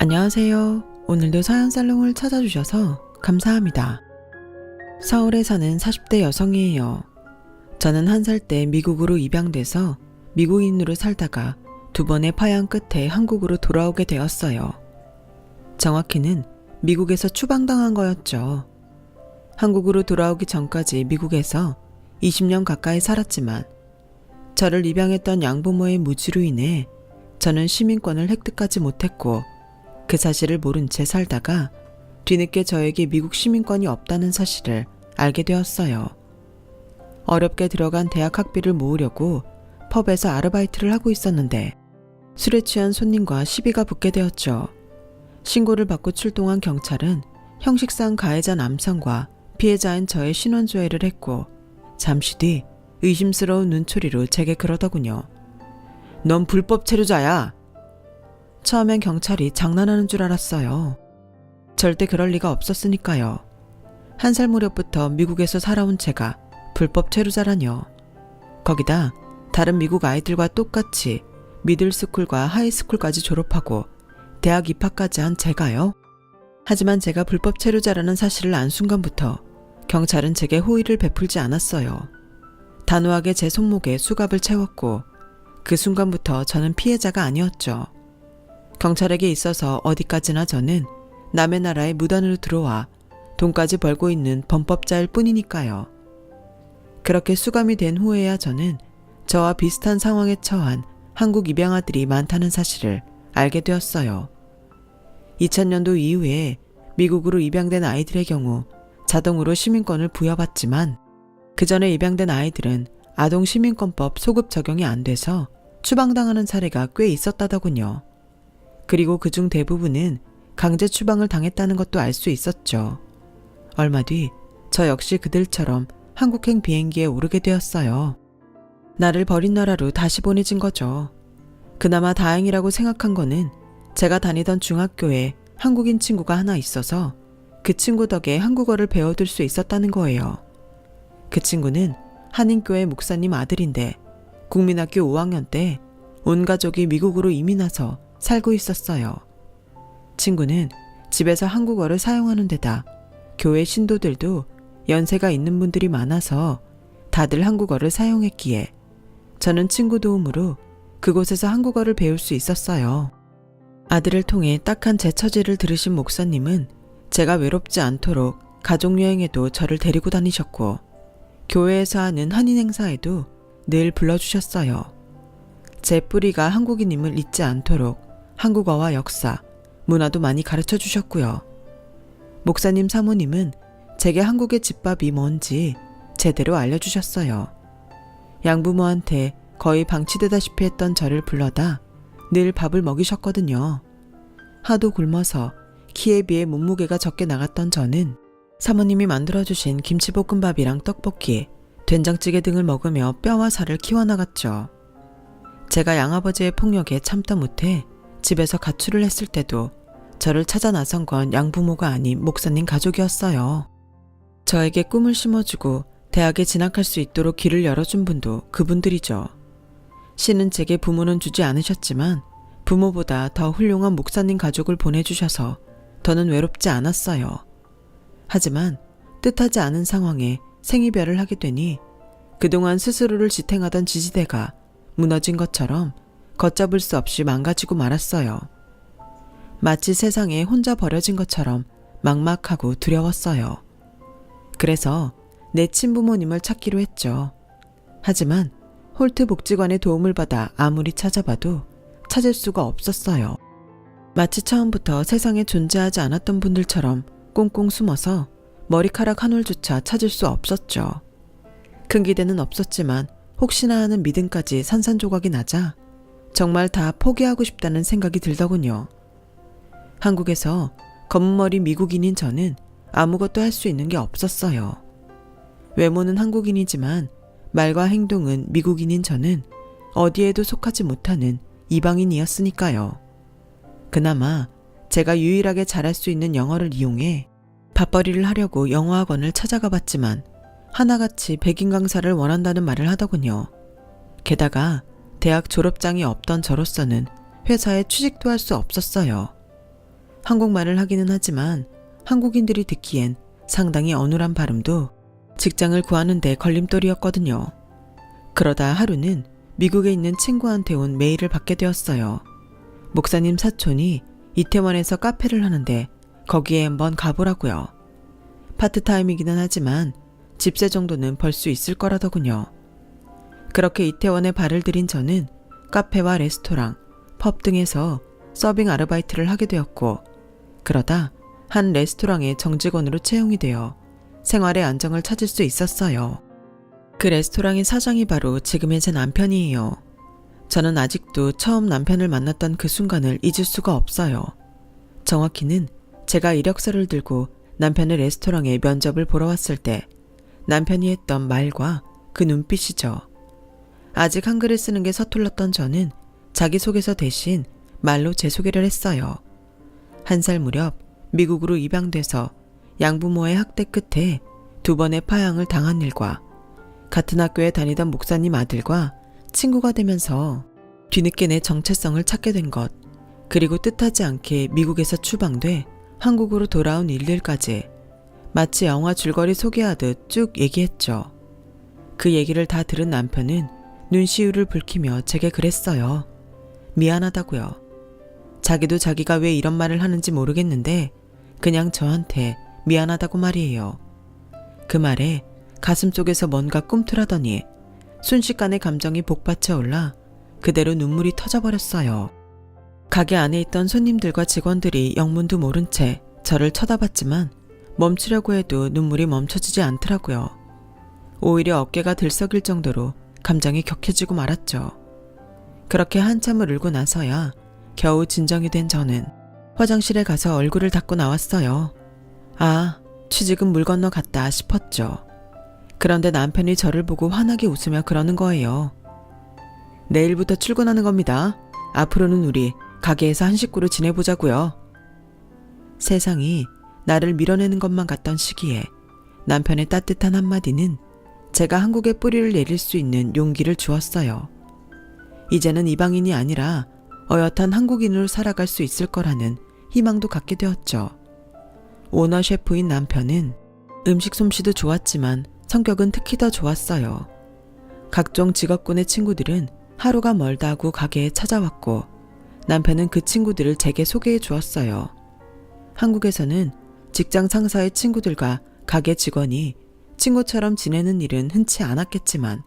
안녕하세요. 오늘도 사연살롱을 찾아주셔서 감사합니다. 서울에 사는 40대 여성이에요. 저는 1살 때 미국으로 입양돼서 미국인으로 살다가 2번의 파양 끝에 한국으로 돌아오게 되었어요. 정확히는 미국에서 추방당한 거였죠. 한국으로 돌아오기 전까지 미국에서 20년 가까이 살았지만 저를 입양했던 양부모의 무지로 인해 저는 시민권을 획득하지 못했고 그 사실을 모른 채 살다가 뒤늦게 저에게 미국 시민권이 없다는 사실을 알게 되었어요. 어렵게 들어간 대학 학비를 모으려고 펍에서 아르바이트를 하고 있었는데 술에 취한 손님과 시비가 붙게 되었죠. 신고를 받고 출동한 경찰은 형식상 가해자 남성과 피해자인 저의 신원조회를 했고 잠시 뒤 의심스러운 눈초리로 제게 그러더군요. 넌 불법 체류자야. 처음엔 경찰이 장난하는 줄 알았어요. 절대 그럴 리가 없었으니까요. 1살 무렵부터 미국에서 살아온 제가 불법 체류자라뇨. 거기다 다른 미국 아이들과 똑같이 미들스쿨과 하이스쿨까지 졸업하고 대학 입학까지 한 제가요. 하지만 제가 불법 체류자라는 사실을 안 순간부터 경찰은 제게 호의를 베풀지 않았어요. 단호하게 제 손목에 수갑을 채웠고 그 순간부터 저는 피해자가 아니었죠. 경찰에게 있어서 어디까지나 저는 남의 나라에 무단으로 들어와 돈까지 벌고 있는 범법자일 뿐이니까요. 그렇게 수감이 된 후에야 저는 저와 비슷한 상황에 처한 한국 입양아들이 많다는 사실을 알게 되었어요. 2000년도 이후에 미국으로 입양된 아이들의 경우 자동으로 시민권을 부여받지만 그 전에 입양된 아이들은 아동시민권법 소급 적용이 안 돼서 추방당하는 사례가 꽤 있었다더군요. 그리고 그중 대부분은 강제 추방을 당했다는 것도 알 수 있었죠. 얼마 뒤 저 역시 그들처럼 한국행 비행기에 오르게 되었어요. 나를 버린 나라로 다시 보내진 거죠. 그나마 다행이라고 생각한 거는 제가 다니던 중학교에 한국인 친구가 하나 있어서 그 친구 덕에 한국어를 배워둘 수 있었다는 거예요. 그 친구는 한인교회 목사님 아들인데 국민학교 5학년 때 온 가족이 미국으로 이민 와서 살고 있었어요. 친구는 집에서 한국어를 사용하는 데다 교회 신도들도 연세가 있는 분들이 많아서 다들 한국어를 사용했기에 저는 친구 도움으로 그곳에서 한국어를 배울 수 있었어요. 아들을 통해 딱한 제 처지를 들으신 목사님은 제가 외롭지 않도록 가족여행에도 저를 데리고 다니셨고 교회에서 하는 한인 행사에도 늘 불러주셨어요. 제 뿌리가 한국인임을 잊지 않도록 한국어와 역사, 문화도 많이 가르쳐 주셨고요. 목사님 사모님은 제게 한국의 집밥이 뭔지 제대로 알려주셨어요. 양부모한테 거의 방치되다시피 했던 저를 불러다 늘 밥을 먹이셨거든요. 하도 굶어서 키에 비해 몸무게가 적게 나갔던 저는 사모님이 만들어주신 김치볶음밥이랑 떡볶이, 된장찌개 등을 먹으며 뼈와 살을 키워나갔죠. 제가 양아버지의 폭력에 참다 못해 집에서 가출을 했을 때도 저를 찾아 나선 건 양부모가 아닌 목사님 가족이었어요. 저에게 꿈을 심어주고 대학에 진학할 수 있도록 길을 열어준 분도 그분들이죠. 신은 제게 부모는 주지 않으셨지만 부모보다 더 훌륭한 목사님 가족을 보내주셔서 더는 외롭지 않았어요. 하지만 뜻하지 않은 상황에 생이별을 하게 되니 그동안 스스로를 지탱하던 지지대가 무너진 것처럼 걷잡을 수 없이 망가지고 말았어요. 마치 세상에 혼자 버려진 것처럼 막막하고 두려웠어요. 그래서 내 친부모님을 찾기로 했죠. 하지만 홀트 복지관의 도움을 받아 아무리 찾아봐도 찾을 수가 없었어요. 마치 처음부터 세상에 존재하지 않았던 분들처럼 꽁꽁 숨어서 머리카락 한 올조차 찾을 수 없었죠. 큰 기대는 없었지만 혹시나 하는 믿음까지 산산조각이 나자 정말 다 포기하고 싶다는 생각이 들더군요. 한국에서 검은머리 미국인인 저는 아무것도 할 수 있는 게 없었어요. 외모는 한국인이지만 말과 행동은 미국인인 저는 어디에도 속하지 못하는 이방인이었으니까요. 그나마 제가 유일하게 잘할 수 있는 영어를 이용해 밥벌이를 하려고 영어학원을 찾아가 봤지만 하나같이 백인 강사를 원한다는 말을 하더군요. 게다가 대학 졸업장이 없던 저로서는 회사에 취직도 할 수 없었어요. 한국말을 하기는 하지만 한국인들이 듣기엔 상당히 어눌한 발음도 직장을 구하는 데 걸림돌이었거든요. 그러다 하루는 미국에 있는 친구한테 온 메일을 받게 되었어요. 목사님 사촌이 이태원에서 카페를 하는데 거기에 한번 가보라고요. 파트타임이기는 하지만 집세 정도는 벌 수 있을 거라더군요. 그렇게 이태원에 발을 들인 저는 카페와 레스토랑, 펍 등에서 서빙 아르바이트를 하게 되었고, 그러다 한 레스토랑의 정직원으로 채용이 되어 생활의 안정을 찾을 수 있었어요. 그 레스토랑의 사장이 바로 지금의 제 남편이에요. 저는 아직도 처음 남편을 만났던 그 순간을 잊을 수가 없어요. 정확히는 제가 이력서를 들고 남편의 레스토랑에 면접을 보러 왔을 때 남편이 했던 말과 그 눈빛이죠. 아직 한글을 쓰는 게 서툴렀던 저는 자기소개서 대신 말로 제 소개를 했어요. 1살 무렵 미국으로 입양돼서 양부모의 학대 끝에 2번의 파양을 당한 일과 같은 학교에 다니던 목사님 아들과 친구가 되면서 뒤늦게 내 정체성을 찾게 된 것, 그리고 뜻하지 않게 미국에서 추방돼 한국으로 돌아온 일들까지 마치 영화 줄거리 소개하듯 쭉 얘기했죠. 그 얘기를 다 들은 남편은 눈시울을 붉히며 제게 그랬어요. 미안하다고요. 자기도 자기가 왜 이런 말을 하는지 모르겠는데 그냥 저한테 미안하다고 말이에요. 그 말에 가슴 속에서 뭔가 꿈틀하더니 순식간에 감정이 복받쳐 올라 그대로 눈물이 터져버렸어요. 가게 안에 있던 손님들과 직원들이 영문도 모른 채 저를 쳐다봤지만 멈추려고 해도 눈물이 멈춰지지 않더라고요. 오히려 어깨가 들썩일 정도로 감정이 격해지고 말았죠. 그렇게 한참을 울고 나서야 겨우 진정이 된 저는 화장실에 가서 얼굴을 닦고 나왔어요. 아, 취직은 물 건너 갔다 싶었죠. 그런데 남편이 저를 보고 환하게 웃으며 그러는 거예요. 내일부터 출근하는 겁니다. 앞으로는 우리 가게에서 한 식구로 지내보자고요. 세상이 나를 밀어내는 것만 같던 시기에 남편의 따뜻한 한마디는 제가 한국에 뿌리를 내릴 수 있는 용기를 주었어요. 이제는 이방인이 아니라 어엿한 한국인으로 살아갈 수 있을 거라는 희망도 갖게 되었죠. 오너 셰프인 남편은 음식 솜씨도 좋았지만 성격은 특히 더 좋았어요. 각종 직업군의 친구들은 하루가 멀다 하고 가게에 찾아왔고 남편은 그 친구들을 제게 소개해 주었어요. 한국에서는 직장 상사의 친구들과 가게 직원이 친구처럼 지내는 일은 흔치 않았겠지만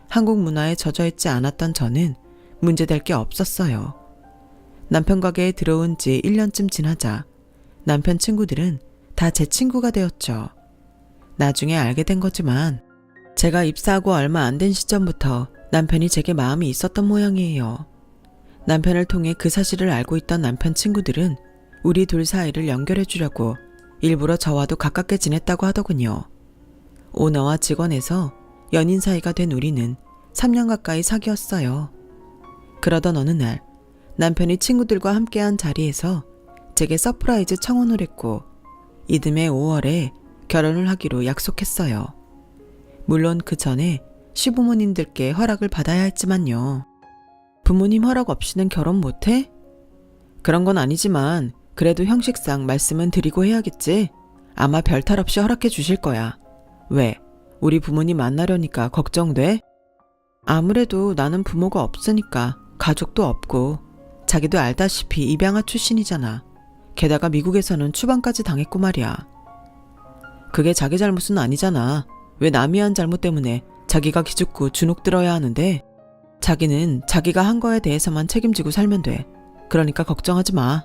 한국 문화에 젖어있지 않았던 저는 문제될 게 없었어요. 남편 가게에 들어온 지 1년쯤 지나자 남편 친구들은 다 제 친구가 되었죠. 나중에 알게 된 거지만 제가 입사하고 얼마 안 된 시점부터 남편이 제게 마음이 있었던 모양이에요. 남편을 통해 그 사실을 알고 있던 남편 친구들은 우리 둘 사이를 연결해 주려고 일부러 저와도 가깝게 지냈다고 하더군요. 오너와 직원에서 연인 사이가 된 우리는 3년 가까이 사귀었어요. 그러던 어느 날 남편이 친구들과 함께한 자리에서 제게 서프라이즈 청혼을 했고 이듬해 5월에 결혼을 하기로 약속했어요. 물론 그 전에 시부모님들께 허락을 받아야 했지만요. 부모님 허락 없이는 결혼 못해? 그런 건 아니지만 그래도 형식상 말씀은 드리고 해야겠지. 아마 별탈 없이 허락해 주실 거야. 왜? 우리 부모님 만나려니까 걱정돼? 아무래도 나는 부모가 없으니까 가족도 없고 자기도 알다시피 입양아 출신이잖아. 게다가 미국에서는 추방까지 당했고 말이야. 그게 자기 잘못은 아니잖아. 왜 남이 한 잘못 때문에 자기가 기죽고 주눅 들어야 하는데 자기는 자기가 한 거에 대해서만 책임지고 살면 돼. 그러니까 걱정하지 마.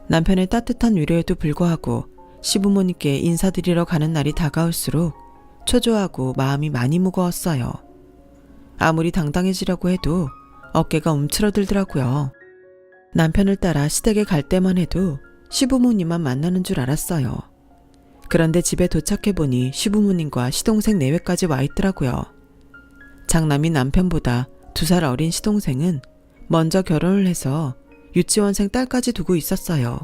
남편의 따뜻한 위로에도 불구하고 시부모님께 인사드리러 가는 날이 다가올수록 초조하고 마음이 많이 무거웠어요. 아무리 당당해지려고 해도 어깨가 움츠러들더라고요. 남편을 따라 시댁에 갈 때만 해도 시부모님만 만나는 줄 알았어요. 그런데 집에 도착해보니 시부모님과 시동생 내외까지 와 있더라고요. 장남인 남편보다 2살 어린 시동생은 먼저 결혼을 해서 유치원생 딸까지 두고 있었어요.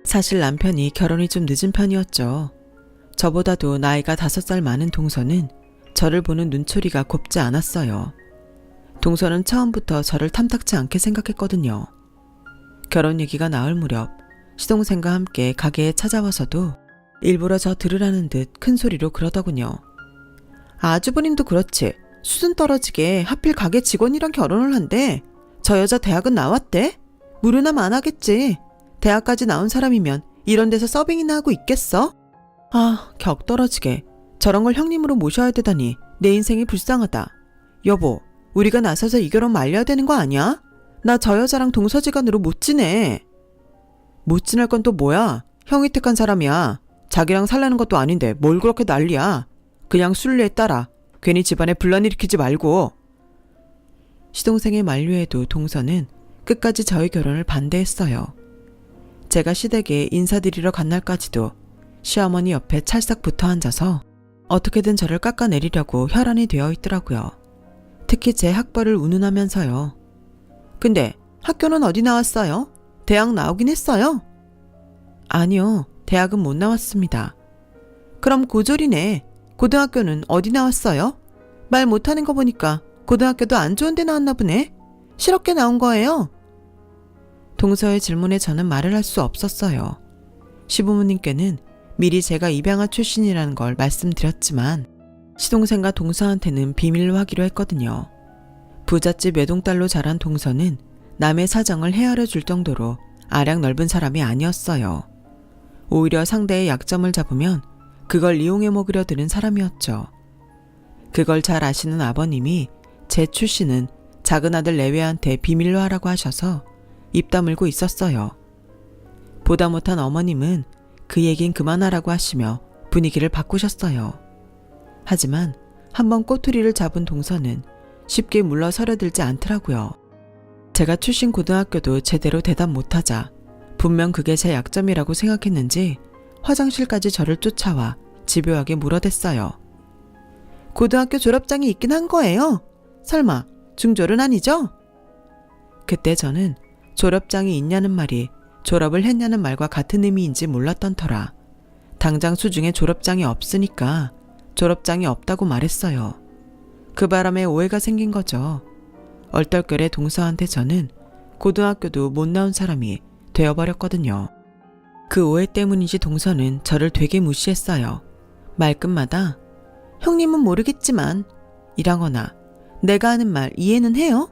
사실 남편이 결혼이 좀 늦은 편이었죠. 저보다도 나이가 5살 많은 동서는 저를 보는 눈초리가 곱지 않았어요. 동서는 처음부터 저를 탐탁지 않게 생각했거든요. 결혼 얘기가 나올 무렵 시동생과 함께 가게에 찾아와서도 일부러 저 들으라는 듯 큰 소리로 그러더군요. 아주버님도 그렇지. 수준 떨어지게 하필 가게 직원이랑 결혼을 한대. 저 여자 대학은 나왔대? 무료남 안 하겠지. 대학까지 나온 사람이면 이런 데서 서빙이나 하고 있겠어? 아, 격 떨어지게. 저런 걸 형님으로 모셔야 되다니 내 인생이 불쌍하다. 여보, 우리가 나서서 이 결혼 말려야 되는 거 아니야? 나 저 여자랑 동서지간으로 못 지내. 못 지낼 건 또 뭐야? 형이 택한 사람이야. 자기랑 살라는 것도 아닌데 뭘 그렇게 난리야. 그냥 순리에 따라. 괜히 집안에 분란 일으키지 말고. 시동생의 만류에도 동서는 끝까지 저희 결혼을 반대했어요. 제가 시댁에 인사드리러 간 날까지도 시어머니 옆에 찰싹 붙어 앉아서 어떻게든 저를 깎아내리려고 혈안이 되어 있더라고요. 특히 제 학벌을 운운하면서요. 근데 학교는 어디 나왔어요? 대학 나오긴 했어요? 아니요, 대학은 못 나왔습니다. 그럼 고졸이네. 고등학교는 어디 나왔어요? 말 못하는 거 보니까 고등학교도 안 좋은 데 나왔나 보네. 실업계 나온 거예요? 동서의 질문에 저는 말을 할 수 없었어요. 시부모님께는 미리 제가 입양아 출신이라는 걸 말씀드렸지만 시동생과 동서한테는 비밀로 하기로 했거든요. 부잣집 외동딸로 자란 동서는 남의 사정을 헤아려 줄 정도로 아량 넓은 사람이 아니었어요. 오히려 상대의 약점을 잡으면 그걸 이용해 먹으려 드는 사람이었죠. 그걸 잘 아시는 아버님이 제 출신은 작은 아들 내외한테 비밀로 하라고 하셔서 입 다물고 있었어요. 보다 못한 어머님은 그 얘긴 그만하라고 하시며 분위기를 바꾸셨어요. 하지만 한번 꼬투리를 잡은 동서는 쉽게 물러서려 들지 않더라고요. 제가 출신 고등학교도 제대로 대답 못하자 분명 그게 제 약점이라고 생각했는지 화장실까지 저를 쫓아와 집요하게 물어댔어요. 고등학교 졸업장이 있긴 한 거예요? 설마 중졸은 아니죠? 그때 저는 졸업장이 있냐는 말이 졸업을 했냐는 말과 같은 의미인지 몰랐던 터라 당장 수중에 졸업장이 없으니까 졸업장이 없다고 말했어요. 그 바람에 오해가 생긴 거죠. 얼떨결에 동서한테 저는 고등학교도 못 나온 사람이 되어버렸거든요. 그 오해 때문인지 동서는 저를 되게 무시했어요. 말끝마다 형님은 모르겠지만 이라거나 내가 하는 말 이해는 해요?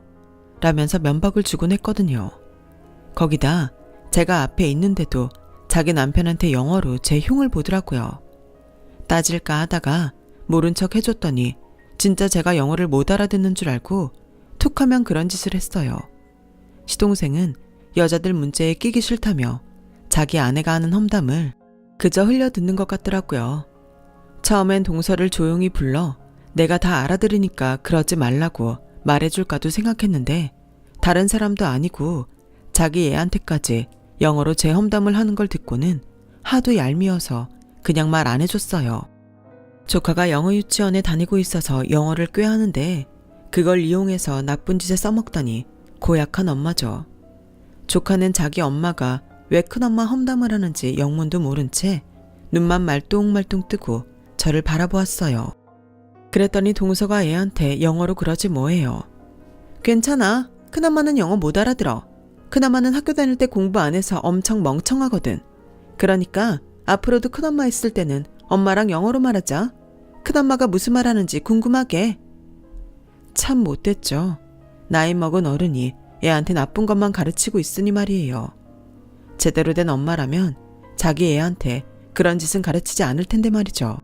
라면서 면박을 주곤 했거든요. 거기다 제가 앞에 있는데도 자기 남편한테 영어로 제 흉을 보더라고요. 따질까 하다가 모른 척 해줬더니 진짜 제가 영어를 못 알아듣는 줄 알고 툭하면 그런 짓을 했어요. 시동생은 여자들 문제에 끼기 싫다며 자기 아내가 하는 험담을 그저 흘려듣는 것 같더라고요. 처음엔 동서를 조용히 불러 내가 다 알아들으니까 그러지 말라고 말해줄까도 생각했는데 다른 사람도 아니고 자기 애한테까지 영어로 제 험담을 하는 걸 듣고는 하도 얄미워서 그냥 말 안 해줬어요. 조카가 영어 유치원에 다니고 있어서 영어를 꽤 하는데 그걸 이용해서 나쁜 짓에 써먹다니 고약한 엄마죠. 조카는 자기 엄마가 왜 큰엄마 험담을 하는지 영문도 모른 채 눈만 말똥말똥 뜨고 저를 바라보았어요. 그랬더니 동서가 애한테 영어로 그러지 뭐해요. 괜찮아. 큰엄마는 영어 못 알아들어. 큰엄마는 학교 다닐 때 공부 안 해서 엄청 멍청하거든. 그러니까 앞으로도 큰엄마 있을 때는 엄마랑 영어로 말하자. 큰엄마가 무슨 말 하는지 궁금하게. 참 못됐죠. 나이 먹은 어른이 애한테 나쁜 것만 가르치고 있으니 말이에요. 제대로 된 엄마라면 자기 애한테 그런 짓은 가르치지 않을 텐데 말이죠.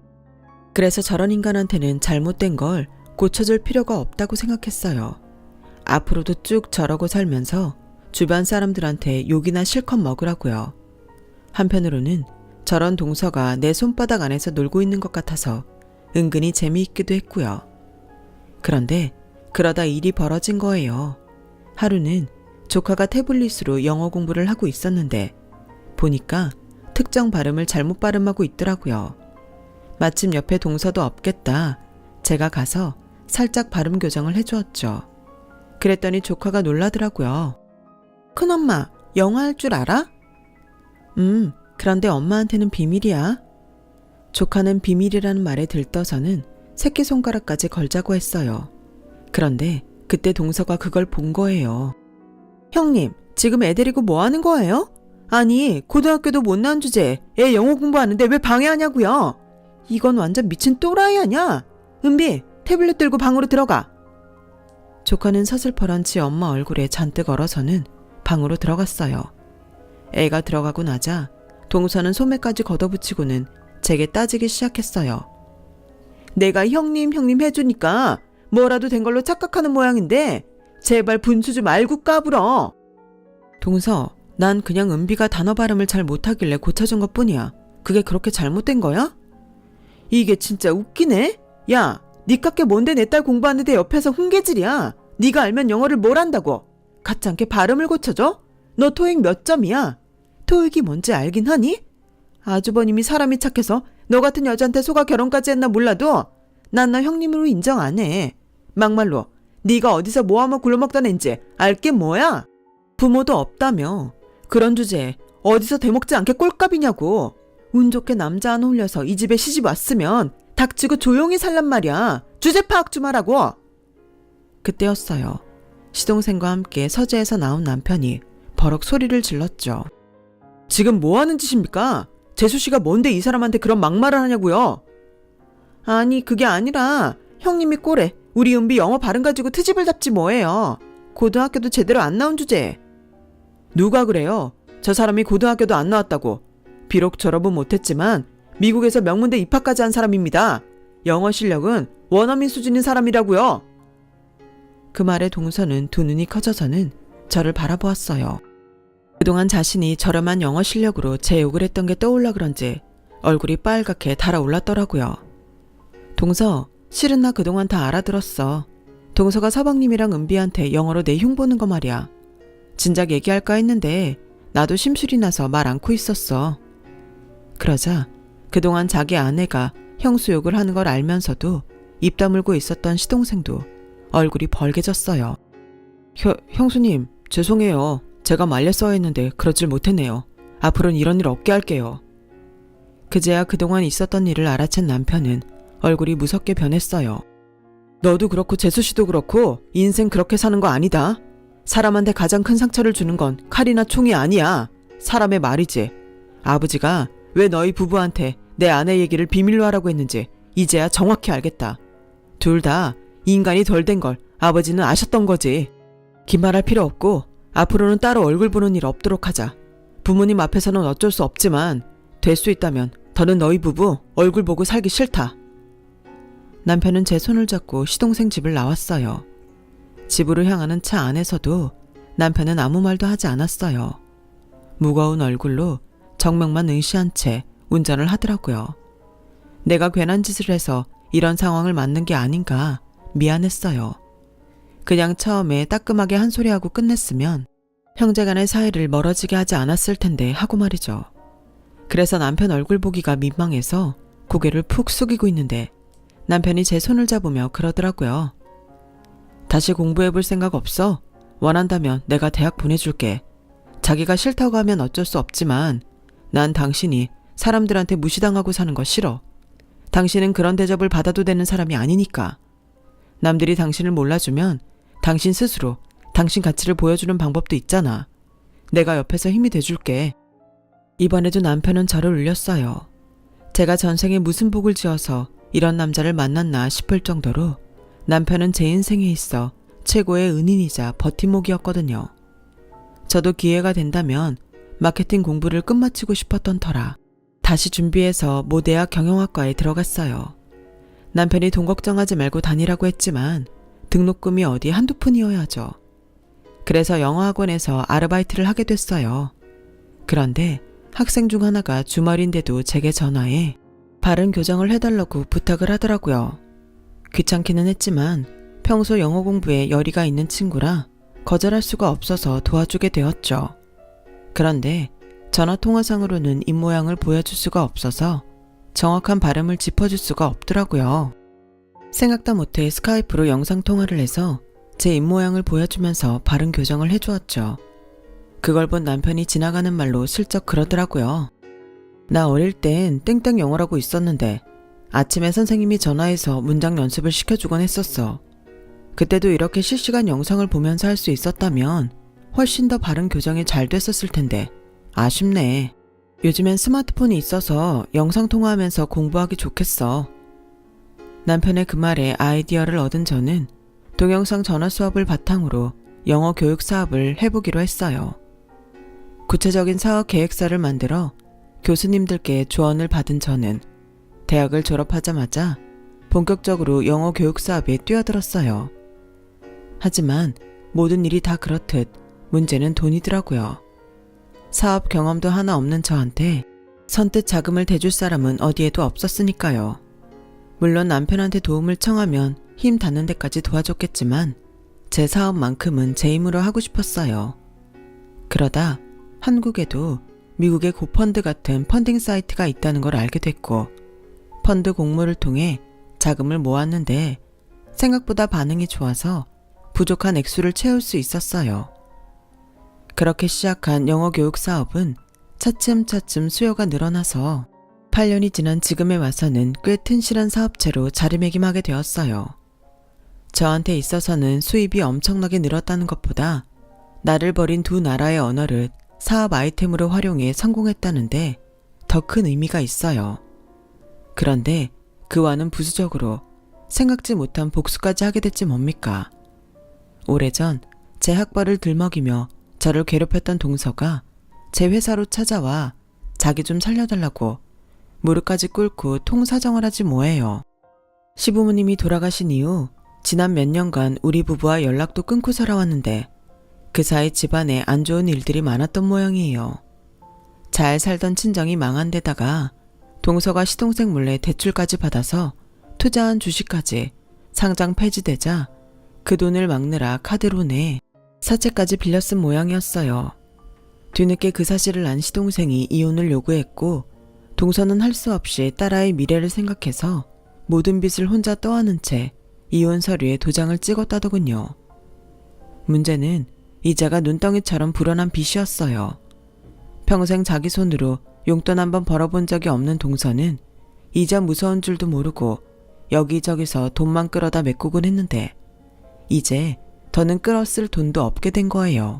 그래서 저런 인간한테는 잘못된 걸 고쳐줄 필요가 없다고 생각했어요. 앞으로도 쭉 저러고 살면서 주변 사람들한테 욕이나 실컷 먹으라고요. 한편으로는 저런 동서가 내 손바닥 안에서 놀고 있는 것 같아서 은근히 재미있기도 했고요. 그런데 그러다 일이 벌어진 거예요. 하루는 조카가 태블릿으로 영어 공부를 하고 있었는데 보니까 특정 발음을 잘못 발음하고 있더라고요. 마침 옆에 동서도 없겠다. 제가 가서 살짝 발음 교정을 해주었죠. 그랬더니 조카가 놀라더라고요. 큰엄마, 영어 할 줄 알아? 그런데 엄마한테는 비밀이야. 조카는 비밀이라는 말에 들떠서는 새끼손가락까지 걸자고 했어요. 그런데 그때 동서가 그걸 본 거예요. 형님, 지금 애 데리고 뭐 하는 거예요? 아니, 고등학교도 못 나온 주제에 애 영어 공부하는데 왜 방해하냐고요? 이건 완전 미친 또라이 아냐? 은비, 태블릿 들고 방으로 들어가. 조카는 서슬퍼런 지 엄마 얼굴에 잔뜩 얼어서는 방으로 들어갔어요. 애가 들어가고 나자 동서는 소매까지 걷어붙이고는 제게 따지기 시작했어요. 내가 형님 해주니까 뭐라도 된 걸로 착각하는 모양인데 제발 분수 좀 알고 까불어. 동서, 난 그냥 은비가 단어 발음을 잘 못하길래 고쳐준 것뿐이야. 그게 그렇게 잘못된 거야? 이게 진짜 웃기네? 야, 니깎게 뭔데 내 딸 공부하는데 옆에서 훈계질이야. 네가 알면 영어를 뭘 안다고. 가짜않게 발음을 고쳐줘? 너 토익 몇 점이야? 토익이 뭔지 알긴 하니? 아주버님이 사람이 착해서 너 같은 여자한테 속아 결혼까지 했나 몰라도 난 너 형님으로 인정 안 해. 막말로 네가 어디서 뭐 한번 굴러먹던 앤지 알게 뭐야? 부모도 없다며. 그런 주제에 어디서 대먹지 않게 꼴값이냐고. 운 좋게 남자 하나 홀려서 이 집에 시집 왔으면 닥치고 조용히 살란 말이야. 주제 파악 좀 하라고. 그때였어요. 시동생과 함께 서재에서 나온 남편이 버럭 소리를 질렀죠. 지금 뭐 하는 짓입니까? 재수씨가 뭔데 이 사람한테 그런 막말을 하냐고요? 아니, 그게 아니라 형님이 꼴에 우리 은비 영어 발음 가지고 트집을 잡지 뭐예요. 고등학교도 제대로 안 나온 주제에. 누가 그래요? 저 사람이 고등학교도 안 나왔다고. 비록 졸업은 못했지만 미국에서 명문대 입학까지 한 사람입니다. 영어 실력은 원어민 수준인 사람이라고요. 그 말에 동서는 두 눈이 커져서는 저를 바라보았어요. 그동안 자신이 저렴한 영어 실력으로 제 욕을 했던 게 떠올라 그런지 얼굴이 빨갛게 달아올랐더라고요. 동서, 실은 나 그동안 다 알아들었어. 동서가 서방님이랑 은비한테 영어로 내 흉보는 거 말이야. 진작 얘기할까 했는데 나도 심술이 나서 말 않고 있었어. 그러자 그동안 자기 아내가 형수 욕을 하는 걸 알면서도 입 다물고 있었던 시동생도 얼굴이 벌개졌어요. 형수님, 죄송해요. 제가 말렸어야 했는데 그러질 못했네요. 앞으로는 이런 일 없게 할게요. 그제야 그동안 있었던 일을 알아챈 남편은 얼굴이 무섭게 변했어요. 너도 그렇고 재수씨도 그렇고 인생 그렇게 사는 거 아니다. 사람한테 가장 큰 상처를 주는 건 칼이나 총이 아니야. 사람의 말이지. 아버지가 왜 너희 부부한테 내 아내 얘기를 비밀로 하라고 했는지 이제야 정확히 알겠다. 둘 다 인간이 덜 된 걸 아버지는 아셨던 거지. 기말할 필요 없고 앞으로는 따로 얼굴 보는 일 없도록 하자. 부모님 앞에서는 어쩔 수 없지만 될 수 있다면 더는 너희 부부 얼굴 보고 살기 싫다. 남편은 제 손을 잡고 시동생 집을 나왔어요. 집으로 향하는 차 안에서도 남편은 아무 말도 하지 않았어요. 무거운 얼굴로 정명만 응시한 채 운전을 하더라고요. 내가 괜한 짓을 해서 이런 상황을 맞는 게 아닌가 미안했어요. 그냥 처음에 따끔하게 한 소리하고 끝냈으면 형제간의 사이를 멀어지게 하지 않았을 텐데 하고 말이죠. 그래서 남편 얼굴 보기가 민망해서 고개를 푹 숙이고 있는데 남편이 제 손을 잡으며 그러더라고요. 다시 공부해볼 생각 없어? 원한다면 내가 대학 보내줄게. 자기가 싫다고 하면 어쩔 수 없지만 난 당신이 사람들한테 무시당하고 사는 거 싫어. 당신은 그런 대접을 받아도 되는 사람이 아니니까. 남들이 당신을 몰라주면 당신 스스로 당신 가치를 보여주는 방법도 있잖아. 내가 옆에서 힘이 돼줄게. 이번에도 남편은 저를 울렸어요. 제가 전생에 무슨 복을 지어서 이런 남자를 만났나 싶을 정도로 남편은 제 인생에 있어 최고의 은인이자 버팀목이었거든요. 저도 기회가 된다면 마케팅 공부를 끝마치고 싶었던 터라 다시 준비해서 모 대학 경영학과에 들어갔어요. 남편이 돈 걱정하지 말고 다니라고 했지만 등록금이 어디 한두 푼이어야죠. 그래서 영어학원에서 아르바이트를 하게 됐어요. 그런데 학생 중 하나가 주말인데도 제게 전화해 발음 교정을 해달라고 부탁을 하더라고요. 귀찮기는 했지만 평소 영어 공부에 열의가 있는 친구라 거절할 수가 없어서 도와주게 되었죠. 그런데 전화통화상으로는 입모양을 보여줄 수가 없어서 정확한 발음을 짚어줄 수가 없더라고요. 생각도 못해 스카이프로 영상통화를 해서 제 입모양을 보여주면서 발음 교정을 해주었죠. 그걸 본 남편이 지나가는 말로 슬쩍 그러더라고요. 나 어릴 땐 땡땡 영어라고 있었는데 아침에 선생님이 전화해서 문장 연습을 시켜주곤 했었어. 그때도 이렇게 실시간 영상을 보면서 할 수 있었다면 훨씬 더 발음 교정이 잘 됐었을 텐데 아쉽네. 요즘엔 스마트폰이 있어서 영상통화하면서 공부하기 좋겠어. 남편의 그 말에 아이디어를 얻은 저는 동영상 전화 수업을 바탕으로 영어 교육 사업을 해보기로 했어요. 구체적인 사업 계획서를 만들어 교수님들께 조언을 받은 저는 대학을 졸업하자마자 본격적으로 영어 교육 사업에 뛰어들었어요. 하지만 모든 일이 다 그렇듯 문제는 돈이더라고요. 사업 경험도 하나 없는 저한테 선뜻 자금을 대줄 사람은 어디에도 없었으니까요. 물론 남편한테 도움을 청하면 힘 닿는 데까지 도와줬겠지만 제 사업만큼은 제 힘으로 하고 싶었어요. 그러다 한국에도 미국의 고펀드 같은 펀딩 사이트가 있다는 걸 알게 됐고 펀드 공모를 통해 자금을 모았는데 생각보다 반응이 좋아서 부족한 액수를 채울 수 있었어요. 그렇게 시작한 영어 교육 사업은 차츰차츰 수요가 늘어나서 8년이 지난 지금에 와서는 꽤 튼실한 사업체로 자리매김하게 되었어요. 저한테 있어서는 수입이 엄청나게 늘었다는 것보다 나를 버린 두 나라의 언어를 사업 아이템으로 활용해 성공했다는데 더 큰 의미가 있어요. 그런데 그와는 부수적으로 생각지 못한 복수까지 하게 됐지 뭡니까? 오래전 제 학벌을 들먹이며 저를 괴롭혔던 동서가 제 회사로 찾아와 자기 좀 살려달라고 무릎까지 꿇고 통사정을 하지 뭐예요. 시부모님이 돌아가신 이후 지난 몇 년간 우리 부부와 연락도 끊고 살아왔는데 그 사이 집안에 안 좋은 일들이 많았던 모양이에요. 잘 살던 친정이 망한 데다가 동서가 시동생 몰래 대출까지 받아서 투자한 주식까지 상장 폐지되자 그 돈을 막느라 카드로 내 사채까지 빌려 쓴 모양이었어요. 뒤늦게 그 사실을 안 시동생이 이혼을 요구했고 동서는 할 수 없이 딸아이 미래를 생각해서 모든 빚을 혼자 떠안은 채 이혼 서류에 도장을 찍었다더군요. 문제는 이자가 눈덩이처럼 불어난 빚이었어요. 평생 자기 손으로 용돈 한 번 벌어본 적이 없는 동서는 이자 무서운 줄도 모르고 여기저기서 돈만 끌어다 메꾸곤 했는데 이제 더는 끌었을 돈도 없게 된 거예요.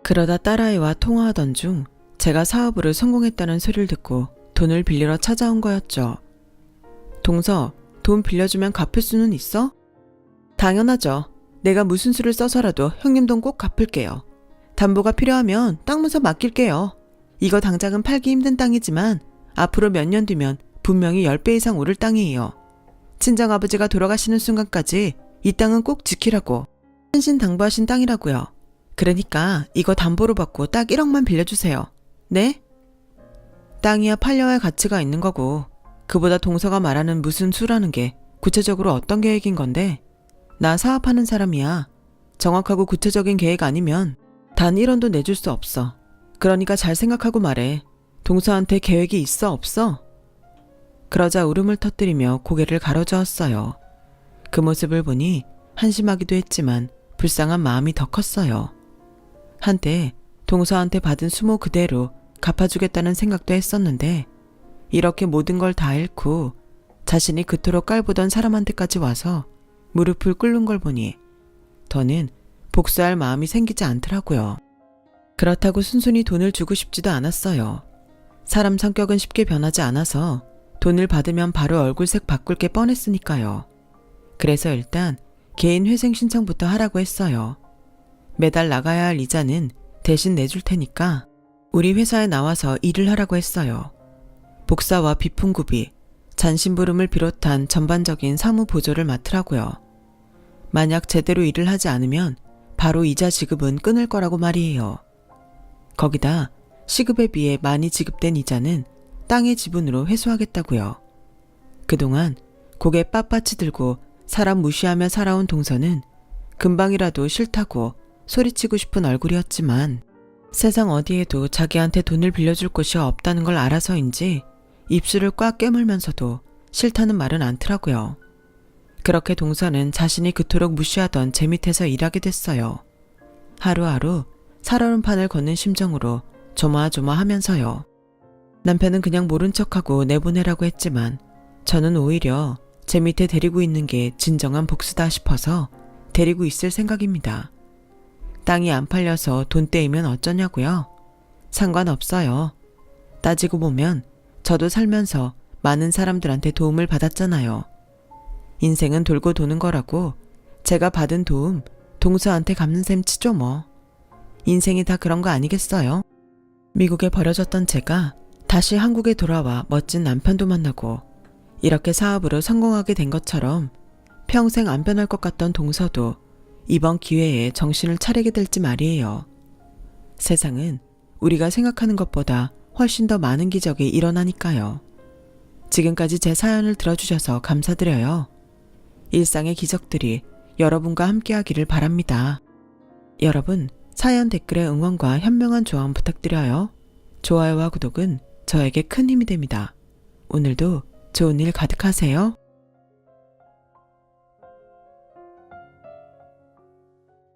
그러다 딸아이와 통화하던 중 제가 사업으로 성공했다는 소리를 듣고 돈을 빌리러 찾아온 거였죠. 동서, 돈 빌려주면 갚을 수는 있어? 당연하죠. 내가 무슨 수를 써서라도 형님 돈 꼭 갚을게요. 담보가 필요하면 땅 문서 맡길게요. 이거 당장은 팔기 힘든 땅이지만 앞으로 몇 년 뒤면 분명히 10배 이상 오를 땅이에요. 친정아버지가 돌아가시는 순간까지 이 땅은 꼭 지키라고 신신당부하신 땅이라고요. 그러니까 이거 담보로 받고 딱 1억만 빌려주세요. 네? 땅이야 팔려야 가치가 있는 거고 그보다 동서가 말하는 무슨 수라는 게 구체적으로 어떤 계획인 건데 나 사업하는 사람이야. 정확하고 구체적인 계획 아니면 단 1원도 내줄 수 없어. 그러니까 잘 생각하고 말해. 동서한테 계획이 있어 없어? 그러자 울음을 터뜨리며 고개를 가로저었어요. 그 모습을 보니 한심하기도 했지만 불쌍한 마음이 더 컸어요. 한때 동서한테 받은 수모 그대로 갚아주겠다는 생각도 했었는데 이렇게 모든 걸 다 잃고 자신이 그토록 깔보던 사람한테까지 와서 무릎을 꿇는 걸 보니 더는 복수할 마음이 생기지 않더라고요. 그렇다고 순순히 돈을 주고 싶지도 않았어요. 사람 성격은 쉽게 변하지 않아서 돈을 받으면 바로 얼굴색 바꿀 게 뻔했으니까요. 그래서 일단 개인 회생 신청부터 하라고 했어요. 매달 나가야 할 이자는 대신 내줄 테니까 우리 회사에 나와서 일을 하라고 했어요. 복사와 비품구비, 잔심부름을 비롯한 전반적인 사무 보조를 맡으라고요. 만약 제대로 일을 하지 않으면 바로 이자 지급은 끊을 거라고 말이에요. 거기다 시급에 비해 많이 지급된 이자는 땅의 지분으로 회수하겠다고요. 그동안 고개 빳빳이 들고 사람 무시하며 살아온 동서는 금방이라도 싫다고 소리치고 싶은 얼굴이었지만 세상 어디에도 자기한테 돈을 빌려줄 곳이 없다는 걸 알아서인지 입술을 꽉 깨물면서도 싫다는 말은 않더라고요. 그렇게 동서는 자신이 그토록 무시하던 제 밑에서 일하게 됐어요. 하루하루 살얼음판을 걷는 심정으로 조마조마하면서요. 남편은 그냥 모른 척하고 내보내라고 했지만 저는 오히려 제 밑에 데리고 있는 게 진정한 복수다 싶어서 데리고 있을 생각입니다. 땅이 안 팔려서 돈 떼이면 어쩌냐고요? 상관없어요. 따지고 보면 저도 살면서 많은 사람들한테 도움을 받았잖아요. 인생은 돌고 도는 거라고 제가 받은 도움 동서한테 갚는 셈 치죠 뭐. 인생이 다 그런 거 아니겠어요? 미국에 버려졌던 제가 다시 한국에 돌아와 멋진 남편도 만나고 이렇게 사업으로 성공하게 된 것처럼 평생 안 변할 것 같던 동서도 이번 기회에 정신을 차리게 될지 말이에요. 세상은 우리가 생각하는 것보다 훨씬 더 많은 기적이 일어나니까요. 지금까지 제 사연을 들어주셔서 감사드려요. 일상의 기적들이 여러분과 함께하기를 바랍니다. 여러분, 사연 댓글에 응원과 현명한 조언 부탁드려요. 좋아요와 구독은 저에게 큰 힘이 됩니다. 오늘도 좋은 일 가득하세요.